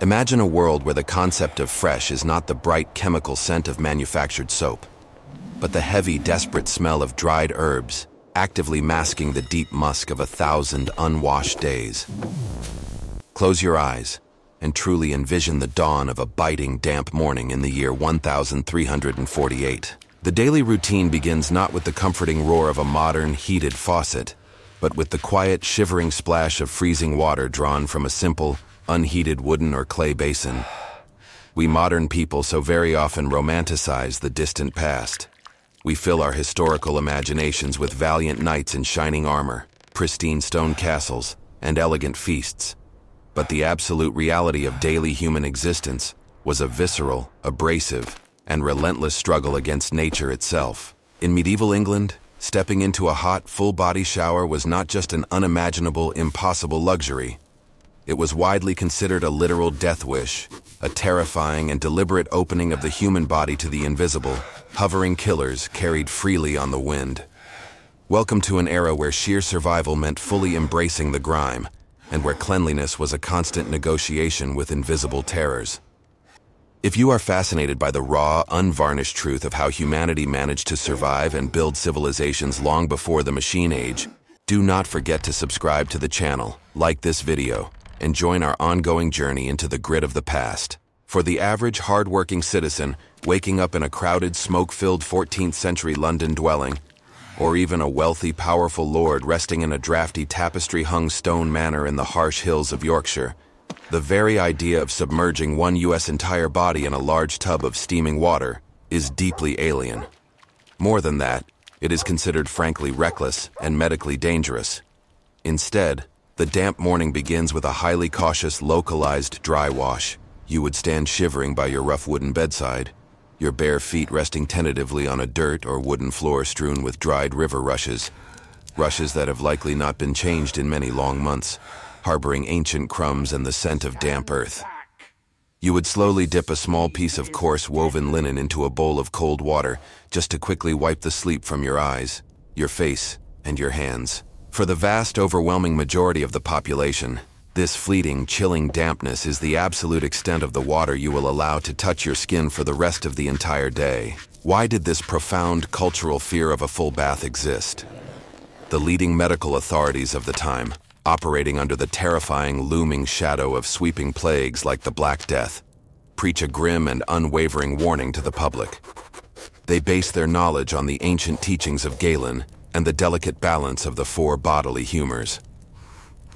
Imagine a world where the concept of fresh is not the bright chemical scent of manufactured soap, but the heavy, desperate smell of dried herbs, actively masking the deep musk of 1,000 unwashed days. Close your eyes and truly envision the dawn of a biting, damp morning in the year 1348. The daily routine begins not with the comforting roar of a modern, heated faucet, but with the quiet, shivering splash of freezing water drawn from a simple, unheated wooden or clay basin. We modern people so very often romanticize the distant past. We fill our historical imaginations with valiant knights in shining armor, pristine stone castles, and elegant feasts. But the absolute reality of daily human existence was a visceral, abrasive, and relentless struggle against nature itself. In medieval England, stepping into a hot, full-body shower was not just an unimaginable, impossible luxury. It was widely considered a literal death wish, a terrifying and deliberate opening of the human body to the invisible, hovering killers carried freely on the wind. Welcome to an era where sheer survival meant fully embracing the grime, and where cleanliness was a constant negotiation with invisible terrors. If you are fascinated by the raw, unvarnished truth of how humanity managed to survive and build civilizations long before the machine age, do not forget to subscribe to the channel, like this video, and join our ongoing journey into the grit of the past. For the average hard-working citizen waking up in a crowded, smoke-filled 14th century London dwelling, or even a wealthy, powerful lord resting in a drafty tapestry-hung stone manor in the harsh hills of Yorkshire, the very idea of submerging one U.S. entire body in a large tub of steaming water is deeply alien. More than that, it is considered frankly reckless and medically dangerous. Instead, the damp morning begins with a highly cautious, localized dry wash. You would stand shivering by your rough wooden bedside, your bare feet resting tentatively on a dirt or wooden floor strewn with dried river rushes that have likely not been changed in many long months, harboring ancient crumbs and the scent of damp earth. You would slowly dip a small piece of coarse woven linen into a bowl of cold water just to quickly wipe the sleep from your eyes, your face, and your hands. For the vast, overwhelming majority of the population, this fleeting, chilling dampness is the absolute extent of the water you will allow to touch your skin for the rest of the entire day. Why did this profound cultural fear of a full bath exist? The leading medical authorities of the time, operating under the terrifying, looming shadow of sweeping plagues like the Black Death, preach a grim and unwavering warning to the public. They base their knowledge on the ancient teachings of Galen and the delicate balance of the four bodily humors.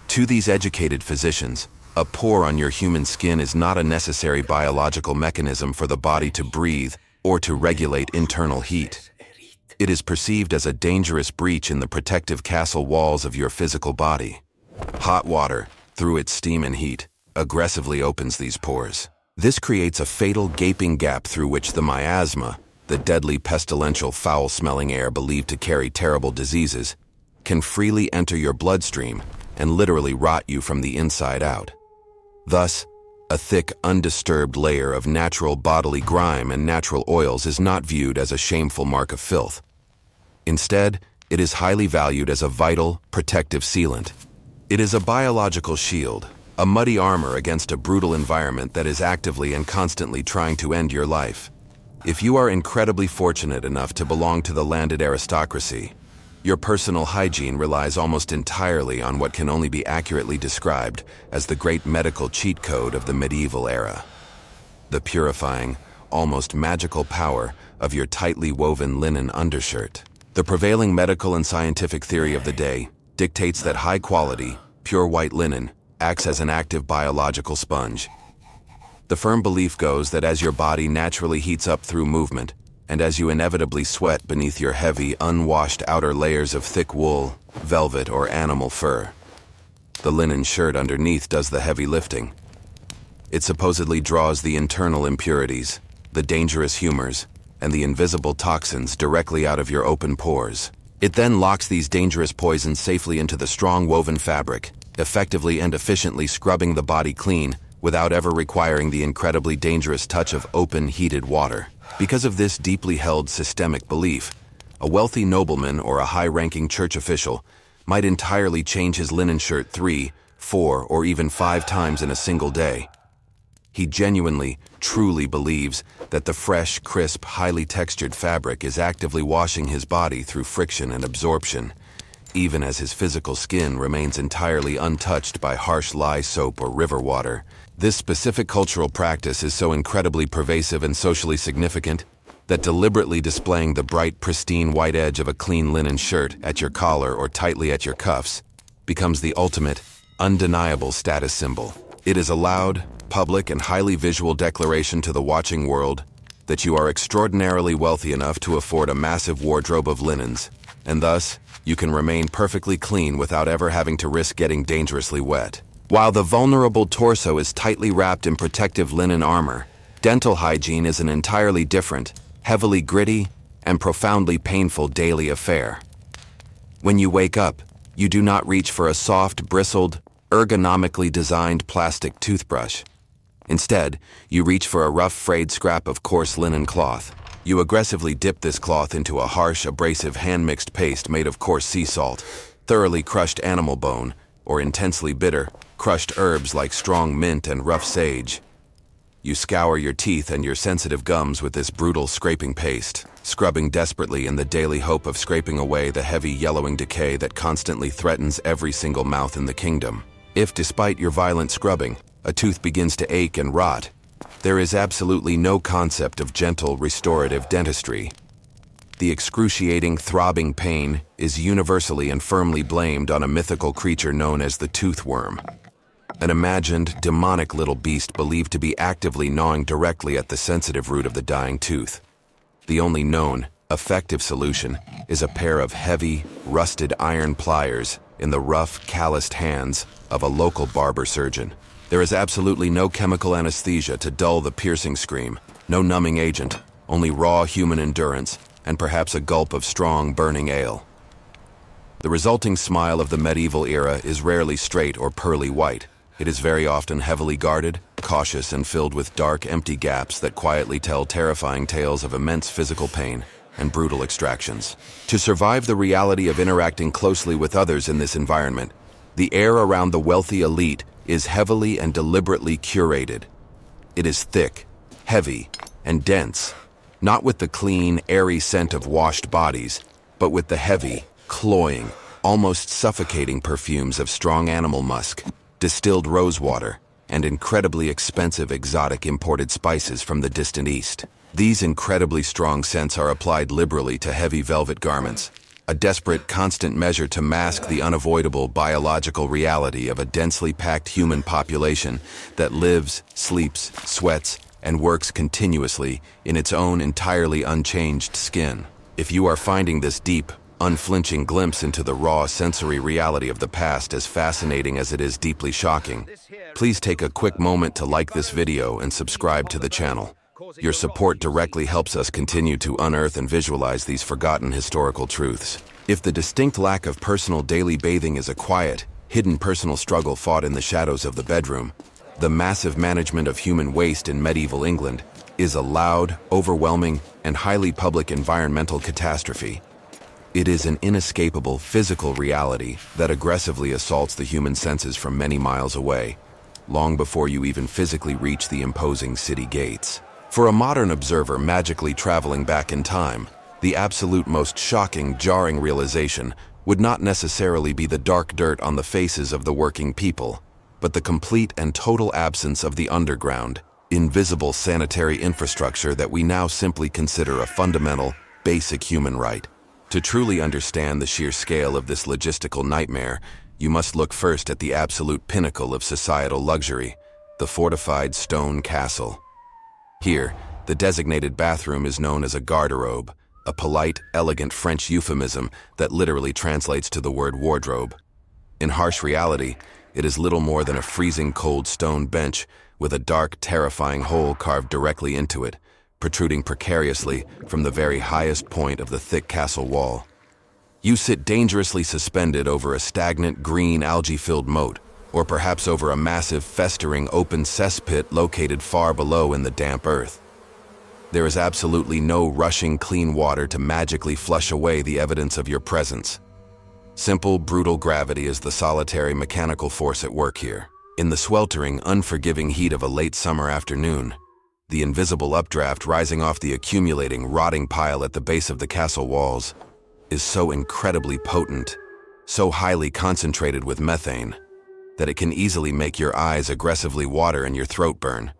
To these educated physicians, a pore on your human skin is not a necessary biological mechanism for the body to breathe or to regulate internal heat. It is perceived as a dangerous breach in the protective castle walls of your physical body. Hot water, through its steam and heat, aggressively opens these pores. This creates a fatal gaping gap through which the miasma, the deadly pestilential foul-smelling air believed to carry terrible diseases, can freely enter your bloodstream and literally rot you from the inside out. Thus, a thick, undisturbed layer of natural bodily grime and natural oils is not viewed as a shameful mark of filth. Instead, it is highly valued as a vital, protective sealant. It is a biological shield, a muddy armor against a brutal environment that is actively and constantly trying to end your life. If you are incredibly fortunate enough to belong to the landed aristocracy, your personal hygiene relies almost entirely on what can only be accurately described as the great medical cheat code of the medieval era. The purifying, almost magical power of your tightly woven linen undershirt. The prevailing medical and scientific theory of the day dictates that high-quality, pure white linen acts as an active biological sponge. The firm belief goes that as your body naturally heats up through movement, and as you inevitably sweat beneath your heavy, unwashed outer layers of thick wool, velvet, or animal fur, the linen shirt underneath does the heavy lifting. It supposedly draws the internal impurities, the dangerous humors, and the invisible toxins directly out of your open pores. It then locks these dangerous poisons safely into the strong woven fabric, effectively and efficiently scrubbing the body clean without ever requiring the incredibly dangerous touch of open, heated water. Because of this deeply held systemic belief, a wealthy nobleman or a high-ranking church official might entirely change his linen shirt 3, 4, or even 5 times in a single day. He genuinely, truly believes that the fresh, crisp, highly textured fabric is actively washing his body through friction and absorption, even as his physical skin remains entirely untouched by harsh lye soap or river water. This specific cultural practice is so incredibly pervasive and socially significant that deliberately displaying the bright, pristine white edge of a clean linen shirt at your collar or tightly at your cuffs becomes the ultimate, undeniable status symbol. It is a loud, public, and highly visual declaration to the watching world that you are extraordinarily wealthy enough to afford a massive wardrobe of linens, and thus, you can remain perfectly clean without ever having to risk getting dangerously wet. While the vulnerable torso is tightly wrapped in protective linen armor, dental hygiene is an entirely different, heavily gritty, and profoundly painful daily affair. When you wake up, you do not reach for a soft, bristled, ergonomically designed plastic toothbrush. Instead, you reach for a rough, frayed scrap of coarse linen cloth. You aggressively dip this cloth into a harsh, abrasive hand-mixed paste made of coarse sea salt, thoroughly crushed animal bone, or intensely bitter, crushed herbs like strong mint and rough sage. You scour your teeth and your sensitive gums with this brutal scraping paste, scrubbing desperately in the daily hope of scraping away the heavy yellowing decay that constantly threatens every single mouth in the kingdom. If, despite your violent scrubbing, a tooth begins to ache and rot, there is absolutely no concept of gentle, restorative dentistry. The excruciating, throbbing pain is universally and firmly blamed on a mythical creature known as the toothworm, an imagined, demonic little beast believed to be actively gnawing directly at the sensitive root of the dying tooth. The only known, effective solution is a pair of heavy, rusted iron pliers in the rough, calloused hands of a local barber surgeon. There is absolutely no chemical anesthesia to dull the piercing scream, no numbing agent, only raw human endurance, and perhaps a gulp of strong, burning ale. The resulting smile of the medieval era is rarely straight or pearly white. It is very often heavily guarded, cautious, and filled with dark, empty gaps that quietly tell terrifying tales of immense physical pain and brutal extractions. To survive the reality of interacting closely with others in this environment, the air around the wealthy elite is heavily and deliberately curated. It is thick, heavy, and dense, not with the clean, airy scent of washed bodies, but with the heavy, cloying, almost suffocating perfumes of strong animal musk, distilled rosewater, and incredibly expensive exotic imported spices from the distant east. These incredibly strong scents are applied liberally to heavy velvet garments, a desperate, constant measure to mask the unavoidable biological reality of a densely packed human population that lives, sleeps, sweats, and works continuously in its own entirely unchanged skin. If you are finding this deep, unflinching glimpse into the raw sensory reality of the past as fascinating as it is deeply shocking, please take a quick moment to like this video and subscribe to the channel. Your support directly helps us continue to unearth and visualize these forgotten historical truths. If the distinct lack of personal daily bathing is a quiet, hidden personal struggle fought in the shadows of the bedroom, the massive management of human waste in medieval England is a loud, overwhelming, and highly public environmental catastrophe. It is an inescapable physical reality that aggressively assaults the human senses from many miles away, long before you even physically reach the imposing city gates. For a modern observer magically traveling back in time, the absolute most shocking, jarring realization would not necessarily be the dark dirt on the faces of the working people, but the complete and total absence of the underground, invisible sanitary infrastructure that we now simply consider a fundamental, basic human right. To truly understand the sheer scale of this logistical nightmare, you must look first at the absolute pinnacle of societal luxury, the fortified stone castle. Here, the designated bathroom is known as a garderobe, a polite, elegant French euphemism that literally translates to the word wardrobe. In harsh reality, it is little more than a freezing cold stone bench with a dark, terrifying hole carved directly into it, protruding precariously from the very highest point of the thick castle wall. You sit dangerously suspended over a stagnant, green, algae-filled moat, or perhaps over a massive, festering, open cesspit located far below in the damp earth. There is absolutely no rushing clean water to magically flush away the evidence of your presence. Simple, brutal gravity is the solitary mechanical force at work here. In the sweltering, unforgiving heat of a late summer afternoon, the invisible updraft rising off the accumulating, rotting pile at the base of the castle walls is so incredibly potent, so highly concentrated with methane, that it can easily make your eyes aggressively water and your throat burn.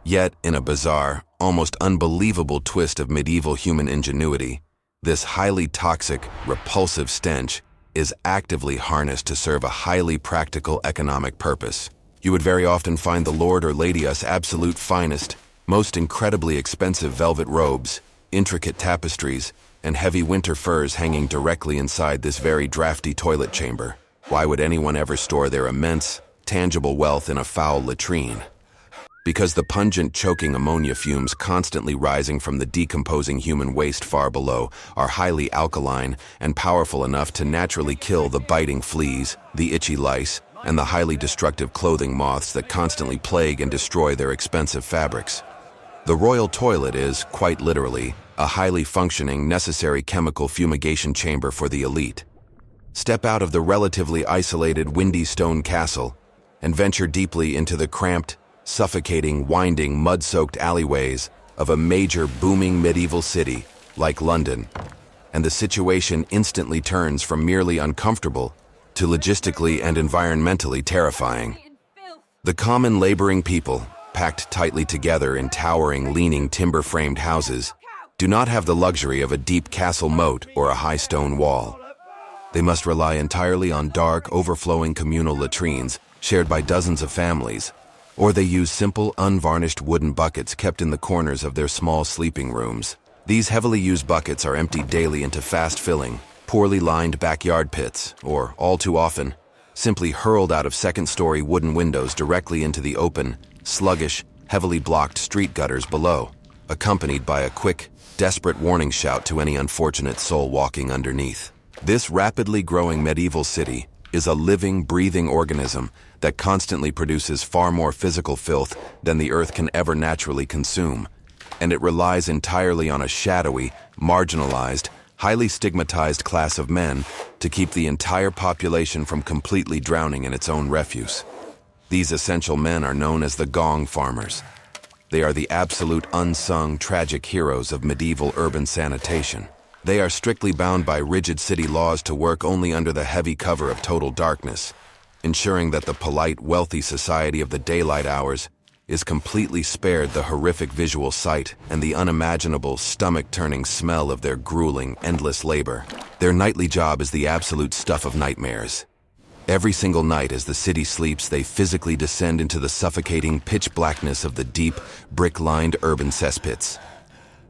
Yet, in a bizarre, almost unbelievable twist of medieval human ingenuity, this highly toxic, repulsive stench is actively harnessed to serve a highly practical economic purpose. You would very often find the lord or lady us absolute finest, most incredibly expensive velvet robes, intricate tapestries, and heavy winter furs hanging directly inside this very drafty toilet chamber. Why would anyone ever store their immense, tangible wealth in a foul latrine? Because the pungent, choking ammonia fumes constantly rising from the decomposing human waste far below are highly alkaline and powerful enough to naturally kill the biting fleas, the itchy lice, and the highly destructive clothing moths that constantly plague and destroy their expensive fabrics. The royal toilet is, quite literally, a highly functioning, necessary chemical fumigation chamber for the elite. Step out of the relatively isolated, windy stone castle and venture deeply into the cramped, suffocating, winding, mud-soaked alleyways of a major, booming medieval city like London, and the situation instantly turns from merely uncomfortable to logistically and environmentally terrifying. The common laboring people, packed tightly together in towering, leaning, timber-framed houses, do not have the luxury of a deep castle moat or a high stone wall. They must rely entirely on dark, overflowing communal latrines shared by dozens of families, or they use simple, unvarnished wooden buckets kept in the corners of their small sleeping rooms. These heavily used buckets are emptied daily into fast-filling, poorly lined backyard pits, or, all too often, simply hurled out of second-story wooden windows directly into the open, sluggish, heavily blocked street gutters below, accompanied by a quick, desperate warning shout to any unfortunate soul walking underneath. This rapidly growing medieval city is a living, breathing organism that constantly produces far more physical filth than the earth can ever naturally consume, and it relies entirely on a shadowy, marginalized, highly stigmatized class of men to keep the entire population from completely drowning in its own refuse. These essential men are known as the Gong Farmers. They are the absolute unsung, tragic heroes of medieval urban sanitation. They are strictly bound by rigid city laws to work only under the heavy cover of total darkness, ensuring that the polite, wealthy society of the daylight hours is completely spared the horrific visual sight and the unimaginable, stomach-turning smell of their grueling, endless labor. Their nightly job is the absolute stuff of nightmares. Every single night as the city sleeps, they physically descend into the suffocating pitch blackness of the deep, brick-lined urban cesspits.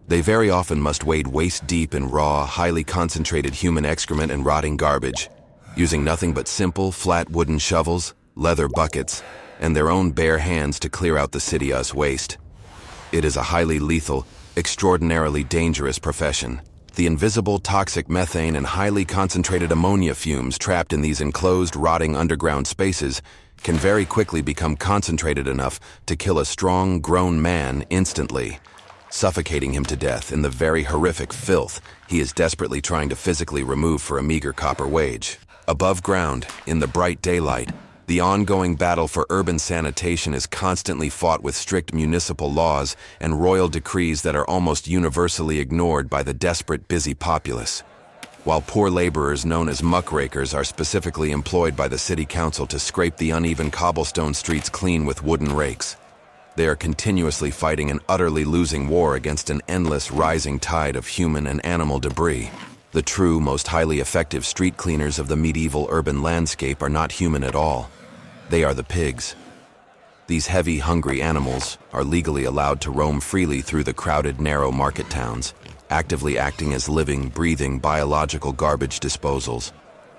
They very often must wade waist-deep in raw, highly concentrated human excrement and rotting garbage, using nothing but simple, flat wooden shovels, leather buckets, and their own bare hands to clear out the city-us waste. It is a highly lethal, extraordinarily dangerous profession. The invisible toxic methane and highly concentrated ammonia fumes trapped in these enclosed, rotting underground spaces can very quickly become concentrated enough to kill a strong, grown man instantly, suffocating him to death in the very horrific filth he is desperately trying to physically remove for a meager copper wage. Above ground, in the bright daylight, the ongoing battle for urban sanitation is constantly fought with strict municipal laws and royal decrees that are almost universally ignored by the desperate, busy populace. While poor laborers known as muckrakers are specifically employed by the city council to scrape the uneven cobblestone streets clean with wooden rakes, they are continuously fighting an utterly losing war against an endless rising tide of human and animal debris. The true, most highly effective street cleaners of the medieval urban landscape are not human at all. They are the pigs. These heavy, hungry animals are legally allowed to roam freely through the crowded, narrow market towns, actively acting as living, breathing, biological garbage disposals.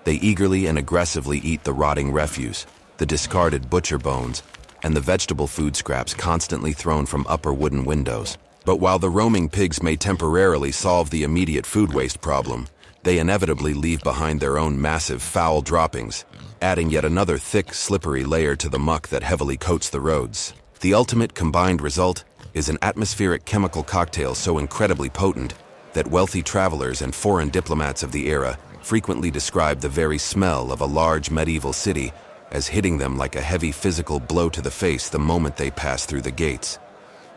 They eagerly and aggressively eat the rotting refuse, the discarded butcher bones, and the vegetable food scraps constantly thrown from upper wooden windows. But while the roaming pigs may temporarily solve the immediate food waste problem, they inevitably leave behind their own massive, foul droppings, adding yet another thick, slippery layer to the muck that heavily coats the roads. The ultimate combined result is an atmospheric chemical cocktail so incredibly potent that wealthy travelers and foreign diplomats of the era frequently describe the very smell of a large medieval city as hitting them like a heavy physical blow to the face the moment they pass through the gates.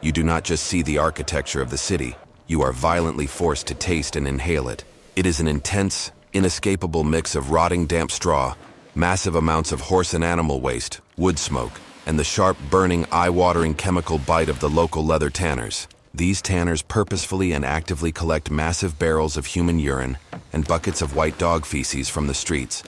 You do not just see the architecture of the city, you are violently forced to taste and inhale it. It is an intense, inescapable mix of rotting damp straw, massive amounts of horse and animal waste, wood smoke, and the sharp, burning, eye-watering chemical bite of the local leather tanners. These tanners purposefully and actively collect massive barrels of human urine and buckets of white dog feces from the streets,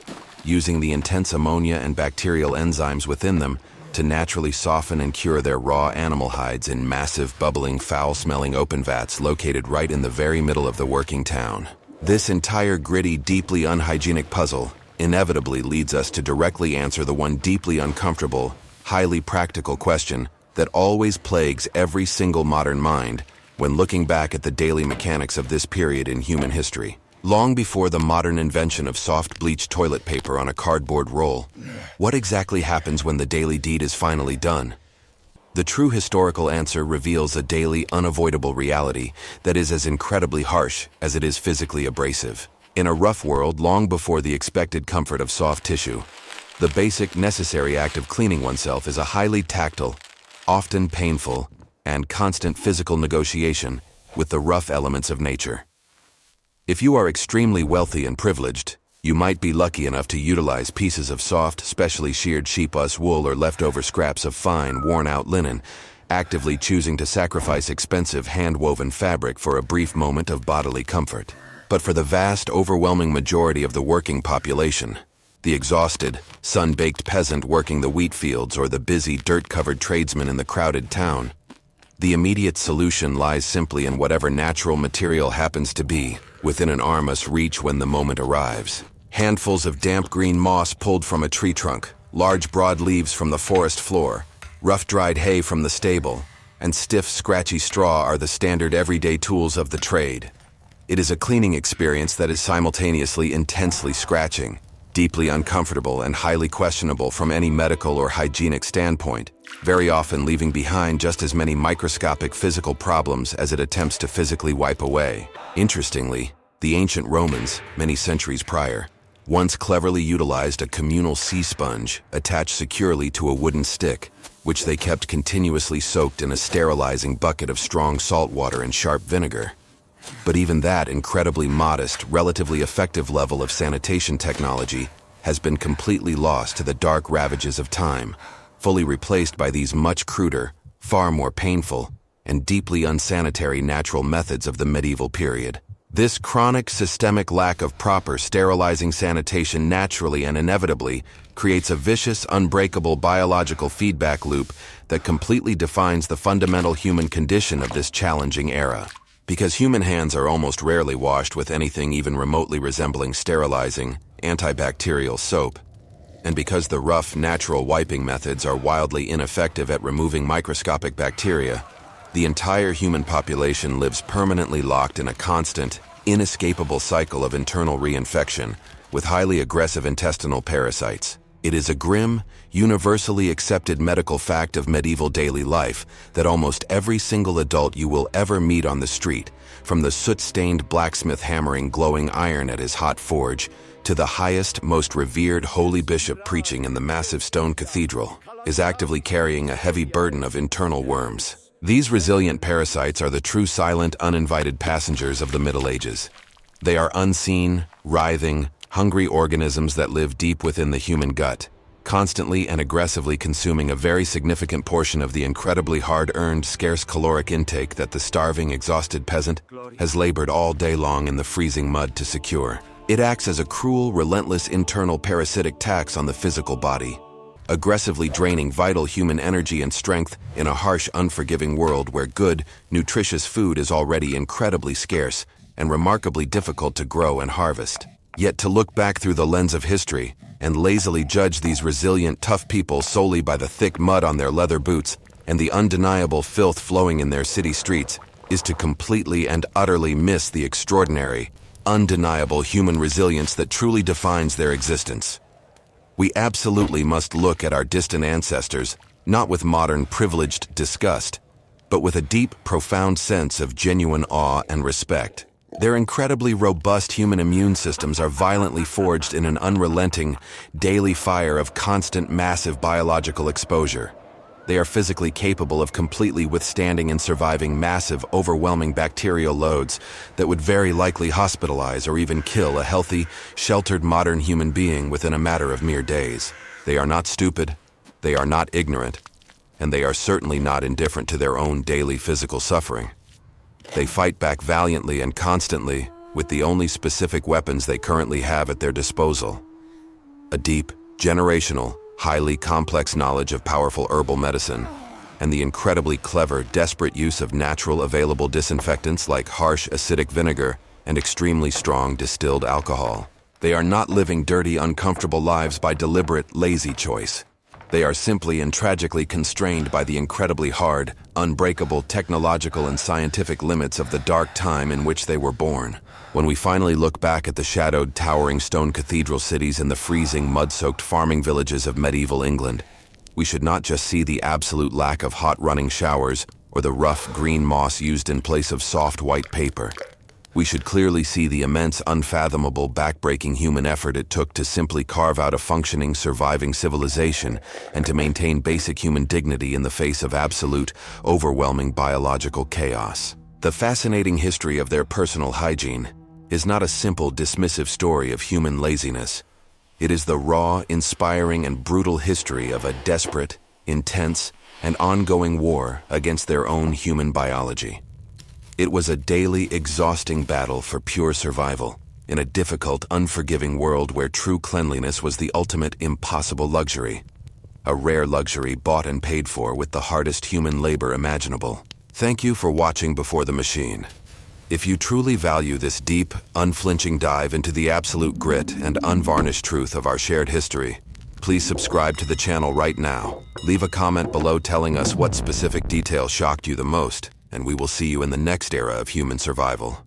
using the intense ammonia and bacterial enzymes within them to naturally soften and cure their raw animal hides in massive, bubbling, foul-smelling open vats located right in the very middle of the working town. This entire gritty, deeply unhygienic puzzle inevitably leads us to directly answer the one deeply uncomfortable, highly practical question that always plagues every single modern mind when looking back at the daily mechanics of this period in human history. Long before the modern invention of soft bleached toilet paper on a cardboard roll, what exactly happens when the daily deed is finally done? The true historical answer reveals a daily, unavoidable reality that is as incredibly harsh as it is physically abrasive. In a rough world long before the expected comfort of soft tissue, the basic, necessary act of cleaning oneself is a highly tactile, often painful, and constant physical negotiation with the rough elements of nature. If you are extremely wealthy and privileged, you might be lucky enough to utilize pieces of soft, specially sheared sheep-us wool or leftover scraps of fine, worn-out linen, actively choosing to sacrifice expensive hand-woven fabric for a brief moment of bodily comfort. But for the vast, overwhelming majority of the working population, the exhausted, sun-baked peasant working the wheat fields or the busy, dirt-covered tradesman in the crowded town, the immediate solution lies simply in whatever natural material happens to be within an arm's reach when the moment arrives. Handfuls of damp green moss pulled from a tree trunk, large broad leaves from the forest floor, rough dried hay from the stable, and stiff, scratchy straw are the standard everyday tools of the trade. It is a cleaning experience that is simultaneously intensely scratching, deeply uncomfortable, and highly questionable from any medical or hygienic standpoint, very often leaving behind just as many microscopic physical problems as it attempts to physically wipe away. Interestingly, the ancient Romans, many centuries prior, once cleverly utilized a communal sea sponge attached securely to a wooden stick, which they kept continuously soaked in a sterilizing bucket of strong salt water and sharp vinegar. But even that incredibly modest, relatively effective level of sanitation technology has been completely lost to the dark ravages of time, fully replaced by these much cruder, far more painful, and deeply unsanitary natural methods of the medieval period. This chronic, systemic lack of proper sterilizing sanitation naturally and inevitably creates a vicious, unbreakable biological feedback loop that completely defines the fundamental human condition of this challenging era. Because human hands are almost rarely washed with anything even remotely resembling sterilizing, antibacterial soap, and because the rough, natural wiping methods are wildly ineffective at removing microscopic bacteria, the entire human population lives permanently locked in a constant, inescapable cycle of internal reinfection with highly aggressive intestinal parasites. It is a grim, universally accepted medical fact of medieval daily life that almost every single adult you will ever meet on the street, from the soot-stained blacksmith hammering glowing iron at his hot forge, to the highest, most revered holy bishop preaching in the massive stone cathedral, is actively carrying a heavy burden of internal worms. These resilient parasites are the true silent, uninvited passengers of the Middle Ages. They are unseen, writhing, hungry organisms that live deep within the human gut, constantly and aggressively consuming a very significant portion of the incredibly hard-earned, scarce caloric intake that the starving, exhausted peasant has labored all day long in the freezing mud to secure. It acts as a cruel, relentless internal parasitic tax on the physical body, aggressively draining vital human energy and strength in a harsh, unforgiving world where good, nutritious food is already incredibly scarce and remarkably difficult to grow and harvest. Yet to look back through the lens of history and lazily judge these resilient, tough people solely by the thick mud on their leather boots and the undeniable filth flowing in their city streets is to completely and utterly miss the extraordinary, undeniable human resilience that truly defines their existence. We absolutely must look at our distant ancestors, not with modern privileged disgust, but with a deep, profound sense of genuine awe and respect. Their incredibly robust human immune systems are violently forged in an unrelenting, daily fire of constant massive biological exposure. They are physically capable of completely withstanding and surviving massive, overwhelming bacterial loads that would very likely hospitalize or even kill a healthy, sheltered modern human being within a matter of mere days. They are not stupid, they are not ignorant, and they are certainly not indifferent to their own daily physical suffering. They fight back valiantly and constantly with the only specific weapons they currently have at their disposal: a deep, generational, highly complex knowledge of powerful herbal medicine, and the incredibly clever, desperate use of natural available disinfectants like harsh acidic vinegar and extremely strong distilled alcohol. They are not living dirty, uncomfortable lives by deliberate, lazy choice. They are simply and tragically constrained by the incredibly hard, unbreakable technological and scientific limits of the dark time in which they were born. When we finally look back at the shadowed, towering stone cathedral cities and the freezing, mud-soaked farming villages of medieval England, we should not just see the absolute lack of hot running showers or the rough green moss used in place of soft white paper. We should clearly see the immense, unfathomable, backbreaking human effort it took to simply carve out a functioning, surviving civilization and to maintain basic human dignity in the face of absolute, overwhelming biological chaos. The fascinating history of their personal hygiene is not a simple, dismissive story of human laziness. It is the raw, inspiring, and brutal history of a desperate, intense, and ongoing war against their own human biology. It was a daily, exhausting battle for pure survival, in a difficult, unforgiving world where true cleanliness was the ultimate impossible luxury. A rare luxury bought and paid for with the hardest human labor imaginable. Thank you for watching Before the Machine. If you truly value this deep, unflinching dive into the absolute grit and unvarnished truth of our shared history, please subscribe to the channel right now. Leave a comment below telling us what specific detail shocked you the most, and we will see you in the next era of human survival.